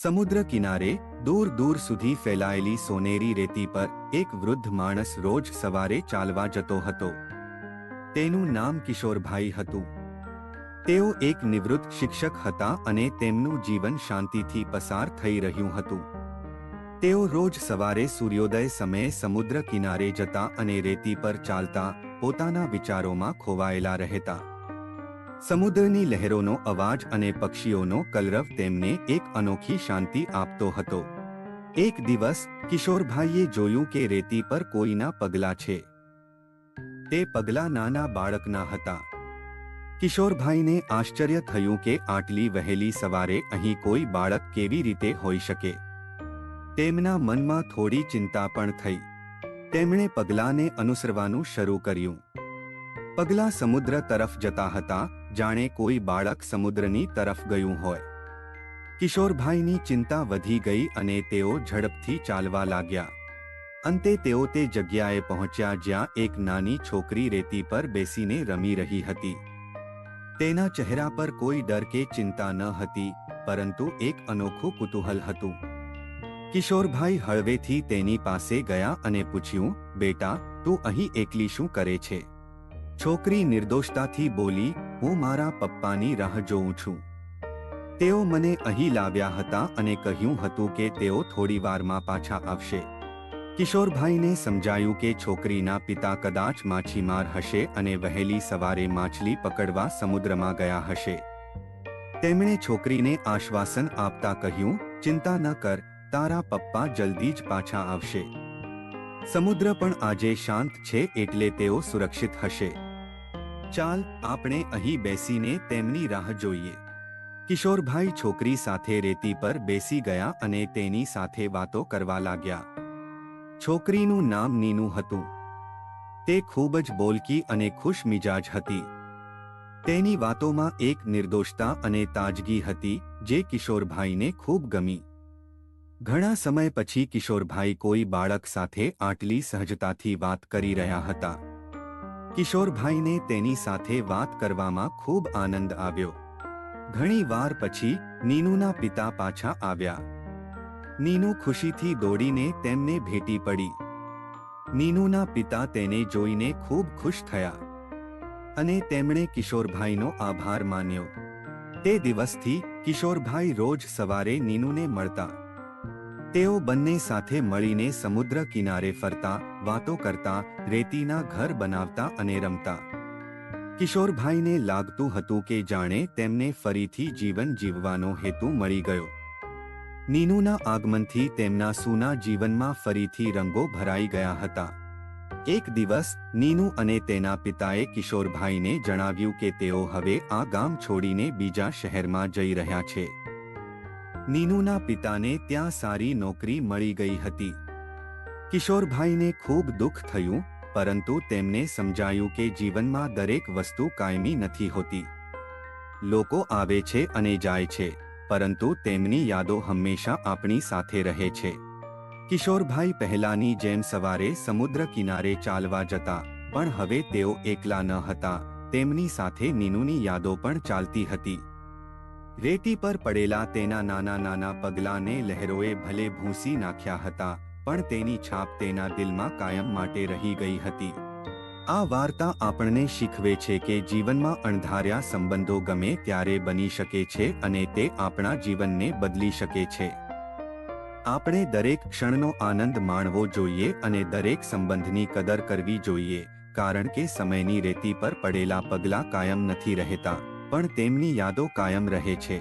સમુદ્ર કિનારે દૂર દૂર સુધી ફેલાયેલી સોનેરી રેતી પર એક વૃદ્ધ માણસ રોજ સવારે ચાલવા જતો હતો. તેનું નામ કિશોરભાઈ હતું. તેઓ એક નિવૃત્ત શિક્ષક હતા અને તેમનું જીવન શાંતિથી પસાર થઈ રહ્યું હતું. તેઓ રોજ સવારે સૂર્યોદય સમયે સમુદ્ર કિનારે જતા અને રેતી પર ચાલતા પોતાના વિચારોમાં ખોવાયેલા રહેતા. સમુદ્રની લહેરોનો અવાજ અને પક્ષીઓનો કલરવ તેમને એક અનોખી શાંતિ આપતો હતો. એક દિવસ કિશોરભાઈએ જોયું કે રેતી પર કોઈના પગલાં છે. તે પગલાં નાના બાળકના હતા. કિશોરભાઈને આશ્ચર્ય થયું કે આટલી વહેલી સવારે અહીં કોઈ બાળક કેવી રીતે હોઈ શકે. તેમના મનમાં થોડી ચિંતા પણ થઈ. તેમણે પગલાંને અનુસરવાનું શરૂ કર્યું. પગલાં સમુદ્ર તરફ જતા હતા, જાણે કોઈ બાળક સમુદ્રની તરફ ગયું હોય. કિશોરભાઈની ચિંતા વધી ગઈ અને તેઓ ઝડપથી ચાલવા લાગ્યા. અંતે તેઓ તે જગ્યાએ પહોંચ્યા જ્યાં એક નાની છોકરી રેતી પર બેસીને રમી રહી હતી. તેના ચહેરા પર કોઈ ડર કે ચિંતા ન હતી, પરંતુ એક અનોખું કુતૂહલ હતું. કિશોરભાઈ હળવેથી તેની પાસે ગયા અને પૂછ્યું, બેટા, તું અહીં એકલી શું કરે છે? છોકરી નિર્દોષતાથી બોલી, હું મારા પપ્પાની રાહ જોઉં છું. તેઓ મને અહીં લાવ્યા હતા અને કહ્યું હતું કે તેઓ થોડી વારમાં પાછા આવશે. કિશોરભાઈને સમજાયું કે છોકરીના પિતા કદાચ માછીમાર હશે અને વહેલી સવારે માછલી પકડવા સમુદ્રમાં ગયા હશે. તેમણે છોકરીને આશ્વાસન આપતા કહ્યું, ચિંતા ન કર, તારા પપ્પા જલ્દી જ પાછા આવશે. સમુદ્ર પણ આજે શાંત છે એટલે તેઓ સુરક્ષિત હશે. ચાલ, આપણે અહીં બેસીને તેમની રાહ જોઈએ. કિશોરભાઈ છોકરી સાથે રેતી પર બેસી ગયા અને તેની સાથે વાતો કરવા લાગ્યા. છોકરીનું નામ નીનુ હતું. તે ખૂબ જ બોલકી અને ખુશ મિજાજ હતી. તેની વાતોમાં એક નિર્દોષતા અને તાજગી હતી જે કિશોરભાઈને ખૂબ ગમી. ઘણા સમય પછી કિશોરભાઈ કોઈ બાળક સાથે આટલી સહજતાથી વાત કરી રહ્યા હતા. કિશોરભાઈને તેની સાથે વાત કરવામાં ખૂબ આનંદ આવ્યો. ઘણી વાર પછી નીનુના પિતા પાછા આવ્યા. નીનુ ખુશીથી દોડીને તેમને ભેટી પડી. નીનુના પિતા તેને જોઈને ખૂબ ખુશ થયા અને તેમણે કિશોરભાઈનો આભાર માન્યો. તે દિવસથી કિશોરભાઈ રોજ સવારે નીનુને મળતા. તેઓ બંને સાથે મળીને સમુદ્ર કિનારે ફરતા, વાતો કરતા, રેતીના ઘર બનાવતા અને રમતા. કિશોરભાઈને લાગતું હતું કે જાણે તેમને ફરીથી જીવન જીવવાનો હેતુ મળી ગયો. નીનુના આગમનથી તેમના સૂના જીવનમાં ફરીથી રંગો ભરાઈ ગયા હતા. એક દિવસ નીનુ અને તેના પિતાએ કિશોરભાઈને જણાવ્યું કે તેઓ હવે આ ગામ છોડીને બીજા શહેરમાં જઈ રહ્યા છે. નીનુના પિતાને ત્યાં સારી નોકરી મળી ગઈ હતી. કિશોરભાઈને ખૂબ દુઃખ થયું, પરંતુ તેમને સમજાયું કે જીવનમાં દરેક વસ્તુ કાયમી નથી હોતી. લોકો આવે છે અને જાય છે, પરંતુ તેમની યાદો હંમેશા આપણી સાથે રહે છે. કિશોરભાઈ પહેલાની જેમ સવારે સમુદ્ર કિનારે ચાલવા જતા, પણ હવે તેઓ એકલા ન હતા. તેમની સાથે નીનુની યાદો પણ ચાલતી હતી. રેતી પર પડેલા તેના નાના નાના પગલાંને લહેરોએ ભલે ભૂંસી નાખ્યા હતા, પણ તેની છાપ તેના દિલમાં કાયમ માટે રહી ગઈ હતી. આ વાર્તા આપણને શીખવે છે કે જીવનમાં અણધાર્યા સંબંધો ગમે ત્યારે બની શકે છે અને તે આપણા જીવનને બદલી શકે છે. આપણે દરેક ક્ષણનો આનંદ માણવો જોઈએ અને દરેક સંબંધની કદર કરવી જોઈએ, કારણ કે સમયની રેતી પર પડેલા પગલાં કાયમ નથી રહેતા, પણ તેમની યાદો કાયમ રહે છે.